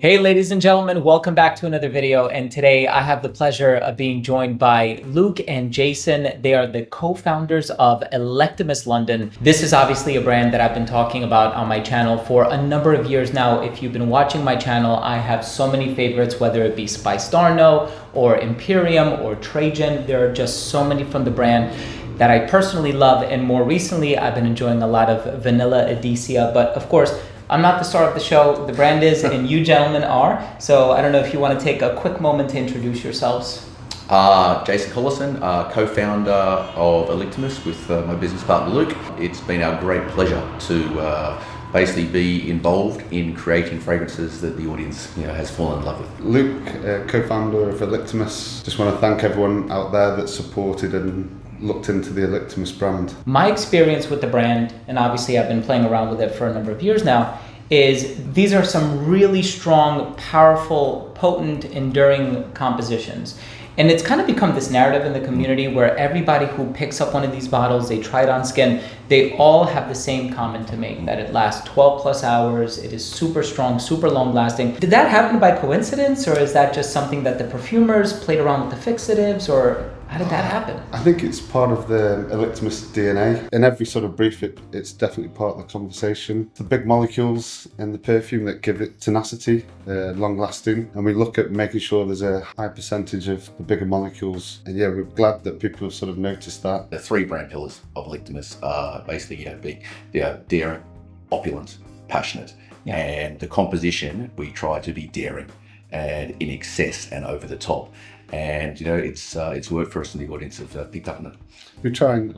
Hey ladies and gentlemen, welcome back to another video, and today I have the pleasure of being joined by Luke and Jason. They are the co-founders of Electimuss London. This is obviously a brand that I've been talking about on my channel for a number of years now. If you've been watching my channel, I have so many favorites, whether it be Spiced Arno or Imperium or Trajan. There are just so many from the brand that I personally love, and more recently I've been enjoying a lot of Vanilla Edesia, but of course I'm not the star of the show, the brand is, and you gentlemen are. So I don't know if you want to take a quick moment to introduce yourselves. Jason Collison, co-founder of Electimuss with my business partner Luke. It's been our great pleasure to basically be involved in creating fragrances that the audience has fallen in love with. Luke, co-founder of Electimuss. Just want to thank everyone out there that supported and looked into the Electimuss brand. My experience with the brand, and obviously I've been playing around with it for a number of years now, is these are some really strong, powerful, potent, enduring compositions. And it's kind of become this narrative in the community where everybody who picks up one of these bottles, they try it on skin, they all have the same comment to make, that it lasts 12 plus hours, it is super strong, super long lasting. Did that happen by coincidence, or is that just something that the perfumers played around with the fixatives, or how did that happen? I think it's part of the Electimuss DNA. In every sort of brief, it's definitely part of the conversation. The big molecules in the perfume that give it tenacity, long lasting, and we look at making sure there's a high percentage of the bigger molecules. And yeah, we're glad that people have sort of noticed that. The three brand pillars of Electimuss are basically daring, opulent, passionate, and the composition we try to be daring and in excess and over the top. And it's worked for us, and the audience have picked up on it. We try and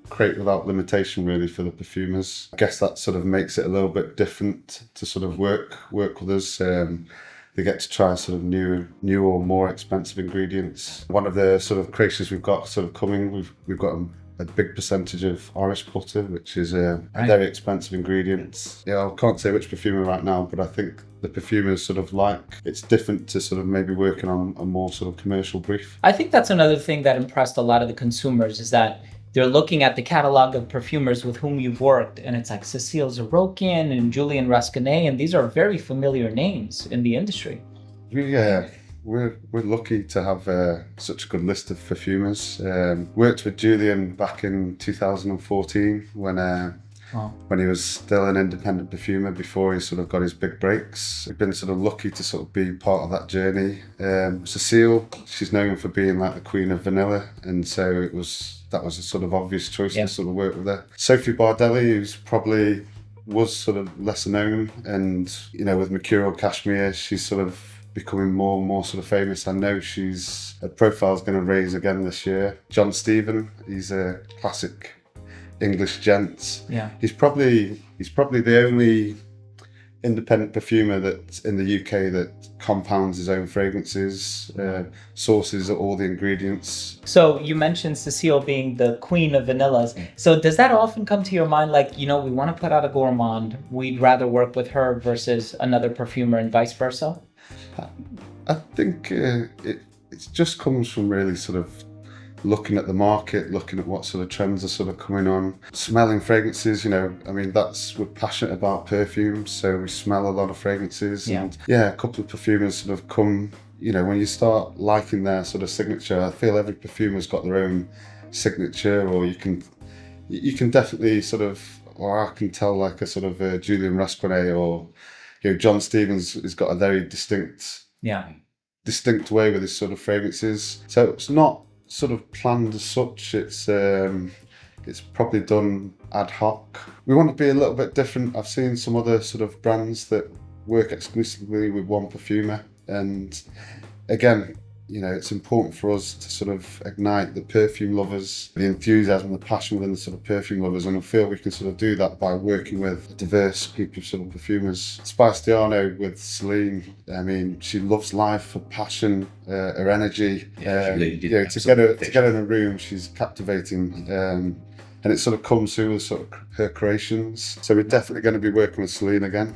create without limitation really for the perfumers. I guess that sort of makes it a little bit different to sort of work with us. They get to try sort of new or more expensive ingredients. One of the sort of creations we've got sort of coming, we've got a big percentage of Irish butter, which is a very expensive ingredient. Yeah, I can't say which perfumer right now, but I think the perfumers sort of it's different to sort of maybe working on a more sort of commercial brief. I think that's another thing that impressed a lot of the consumers, is that they're looking at the catalog of perfumers with whom you've worked, and it's like Cécile Zarokian and Julien Rasconet, and these are very familiar names in the industry. Yeah. We're lucky to have such a good list of perfumers. Worked with Julien back in 2014 when he was still an independent perfumer before he sort of got his big breaks. We've been sort of lucky to sort of be part of that journey. Cécile, she's known for being like the queen of vanilla, and so that was a sort of obvious choice to sort of work with her. Sophie Bardelli, who's probably was sort of lesser known, and with Mercurial Cashmere, she's sort of becoming more and more sort of famous. I know her profile's going to raise again this year. John Stephen, he's a classic English gent. Yeah. He's probably the only independent perfumer that's in the UK that compounds his own fragrances, sources all the ingredients. So you mentioned Cécile being the queen of vanillas. So does that often come to your mind, like, we want to put out a Gourmand, we'd rather work with her versus another perfumer, and vice versa? I think it just comes from really sort of looking at the market, looking at what sort of trends are sort of coming on, smelling fragrances. We're passionate about perfumes, so we smell a lot of fragrances. Yeah. And a couple of perfumers sort of come, when you start liking their sort of signature, I feel every perfumer's got their own signature, or you can definitely sort of, or I can tell like a sort of Julien Rasconet, or John Stevens has got a very distinct way with his sort of fragrances. So it's not sort of planned as such. It's probably done ad hoc. We want to be a little bit different. I've seen some other sort of brands that work exclusively with one perfumer, and again, it's important for us to sort of ignite the perfume lovers, the enthusiasm, the passion within the sort of perfume lovers, and I feel we can sort of do that by working with a diverse group of sort of perfumers. Spiced Arno with Celine, she loves life, her passion, her energy. To get her in a room, she's captivating. And it sort of comes through sort of her creations. So we're definitely going to be working with Celine again.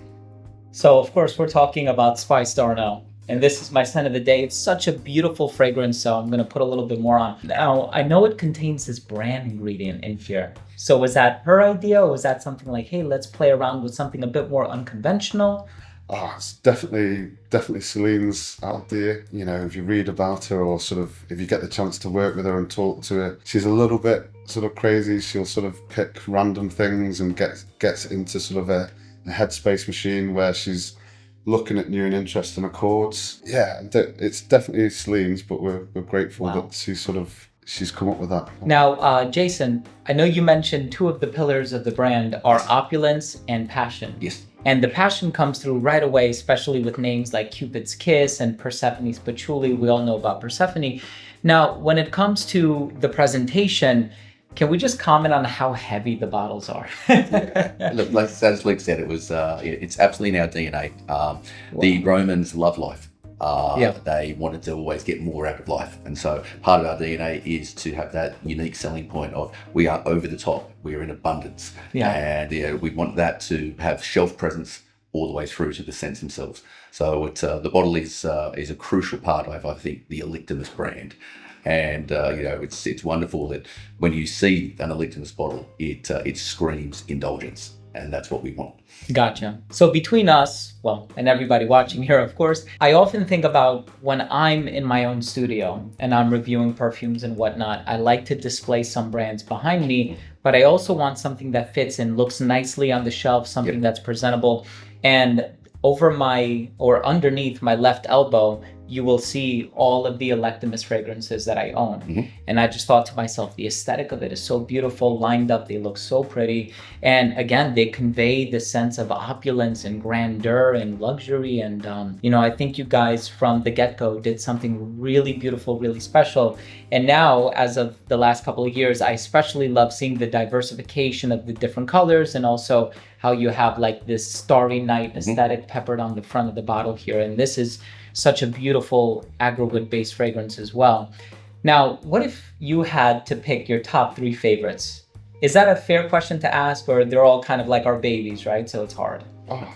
So of course we're talking about Spiced Arno, and this is my scent of the day. It's such a beautiful fragrance, so I'm going to put a little bit more on. Now, I know it contains this brand ingredient in here. So was that her idea, or was that something like, hey, let's play around with something a bit more unconventional? Oh, it's definitely Celine's out there. You know, if you read about her or sort of if you get the chance to work with her and talk to her, she's a little bit sort of crazy. She'll sort of pick random things and gets into sort of a headspace machine where she's looking at new and interesting accords. Yeah, it's definitely Celine's, but we're grateful that she's come up with that. Now, Jason, I know you mentioned two of the pillars of the brand are opulence and passion. Yes. And the passion comes through right away, especially with names like Cupid's Kiss and Persephone's Patchouli. We all know about Persephone. Now, when it comes to the presentation, can we just comment on how heavy the bottles are? Look, like as Luke said, it's absolutely in our DNA. The Romans love life. They wanted to always get more out of life, and so part of our DNA is to have that unique selling point of we are over the top, we are in abundance, and we want that to have shelf presence all the way through to the scents themselves. So the bottle is a crucial part of, I think, the Electimuss brand. And it's wonderful that when you see an Electimuss bottle, it screams indulgence, and that's what we want. Gotcha. So between us, well, and everybody watching here, of course, I often think about when I'm in my own studio and I'm reviewing perfumes and whatnot, I like to display some brands behind me, but I also want something that fits and looks nicely on the shelf, something that's presentable. And over or underneath my left elbow, you will see all of the Electimuss fragrances that I own. Mm-hmm. And I just thought to myself, the aesthetic of it is so beautiful, lined up, they look so pretty. And again, they convey the sense of opulence and grandeur and luxury. And, I think you guys from the get-go did something really beautiful, really special. And now, as of the last couple of years, I especially love seeing the diversification of the different colors and also how you have like this starry night aesthetic peppered on the front of the bottle here. And this is such a beautiful agarwood based fragrance as well. Now, what if you had to pick your top 3 favorites? Is that a fair question to ask, or they're all kind of like our babies, right? So it's hard. I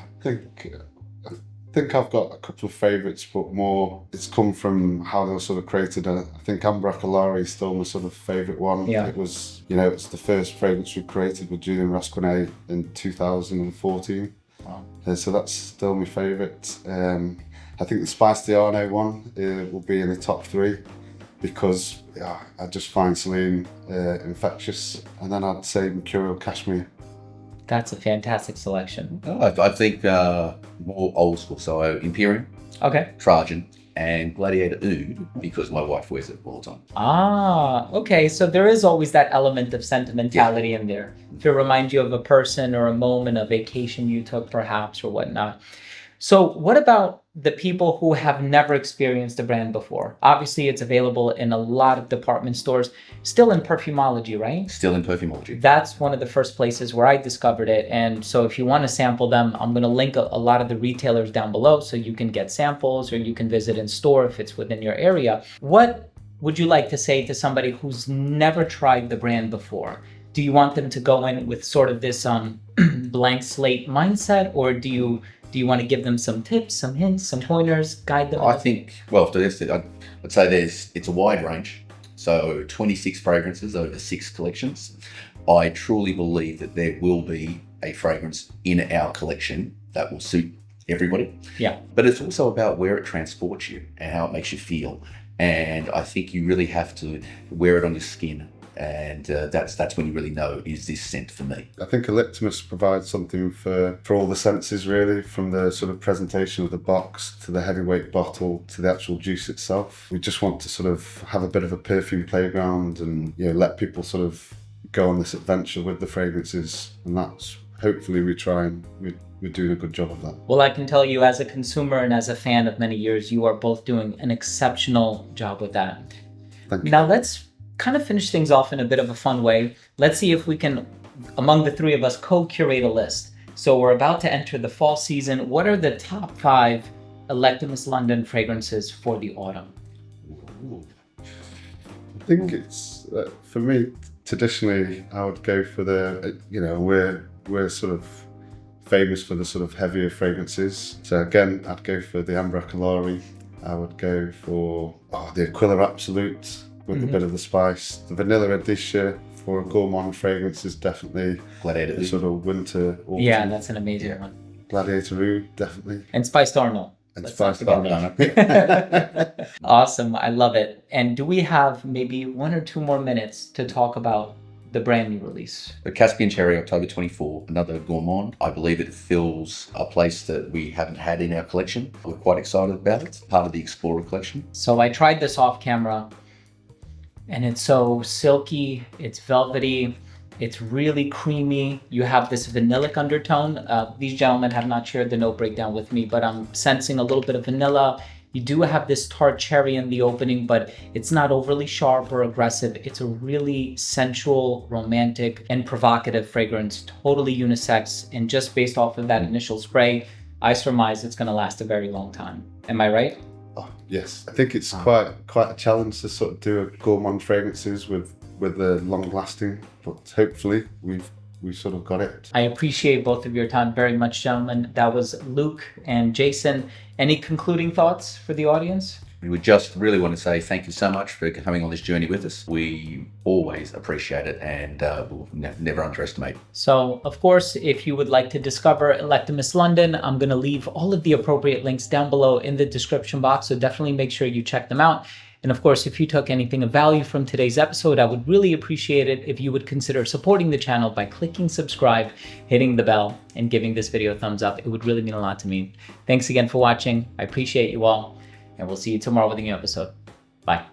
think I've got a couple of favorites, but more it's come from how they were sort of created. I think Amber Acolari is still my sort of favorite one. Yeah. It was, it's the first fragrance we created with Julian Rasquinet in 2014. Wow. So that's still my favorite. I think the Spice Diano one will be in the top 3 because I just find Celine infectious. And then I'd say Mercurial Cashmere. That's a fantastic selection. I think more old school, so Imperium, Trajan, and Gladiator Oud, because my wife wears it all the time. Ah, okay. So there is always that element of sentimentality in there. To remind you of a person or a moment, a vacation you took perhaps or whatnot. So what about the people who have never experienced the brand before? Obviously, it's available in a lot of department stores, still in Perfumology, right? Still in Perfumology. That's one of the first places where I discovered it. And so if you want to sample them, I'm going to link a lot of the retailers down below so you can get samples or you can visit in store if it's within your area. What would you like to say to somebody who's never tried the brand before? Do you want them to go in with sort of this blank slate mindset, or do you want to give them some tips, some hints, some pointers, guide them? I think, well, after this, I'd say it's a wide range. So 26 fragrances over 6 collections. I truly believe that there will be a fragrance in our collection that will suit everybody. Yeah. But it's also about where it transports you and how it makes you feel. And I think you really have to wear it on your skin. And that's when you really know, is this scent for me? I think Electimuss provides something for all the senses, really, from the sort of presentation of the box to the heavyweight bottle to the actual juice itself. We just want to sort of have a bit of a perfume playground and let people sort of go on this adventure with the fragrances, and that's hopefully we're doing a good job of that. Well, I can tell you as a consumer and as a fan of many years, you are both doing an exceptional job with that. Thank you. Now let's kind of finish things off in a bit of a fun way. Let's see if we can, among the 3 of us, co-curate a list. So we're about to enter the fall season. What are the top 5 Electimuss London fragrances for the autumn? I think it's, for me, traditionally, I would go for the, we're sort of famous for the sort of heavier fragrances. So again, I'd go for the Amber Acolari. I would go for the Aquila Absolute with a bit of the spice. The Vanilla Edition for a gourmand fragrance is definitely Gladiator sort of winter, autumn. Yeah, that's an amazing one. Gladiator Oud, definitely. And spiced Arnold. And Let's not spiced forget banana. Awesome. I love it. And do we have maybe 1 or 2 more minutes to talk about the brand new release? The Caspian Cherry, October 24, another Gourmand. I believe it fills a place that we haven't had in our collection. We're quite excited about it. It's part of the Explorer collection. So I tried this off camera and it's so silky, it's velvety, it's really creamy. You have this vanillic undertone. These gentlemen have not shared the note breakdown with me, but I'm sensing a little bit of vanilla. You do have this tart cherry in the opening, but it's not overly sharp or aggressive. It's a really sensual, romantic, and provocative fragrance, totally unisex. And just based off of that initial spray, I surmise it's gonna last a very long time. Am I right? Oh, yes. I think it's quite a challenge to sort of do a gourmand fragrances with the long lasting, but hopefully we've sort of got it. I appreciate both of your time very much, gentlemen. That was Luke and Jason. Any concluding thoughts for the audience? We would just really want to say thank you so much for coming on this journey with us. We always appreciate it, and we'll never underestimate. So, of course, if you would like to discover Electimuss London, I'm going to leave all of the appropriate links down below in the description box, so definitely make sure you check them out. And of course, if you took anything of value from today's episode, I would really appreciate it if you would consider supporting the channel by clicking subscribe, hitting the bell, and giving this video a thumbs up. It would really mean a lot to me. Thanks again for watching. I appreciate you all, and we'll see you tomorrow with a new episode. Bye.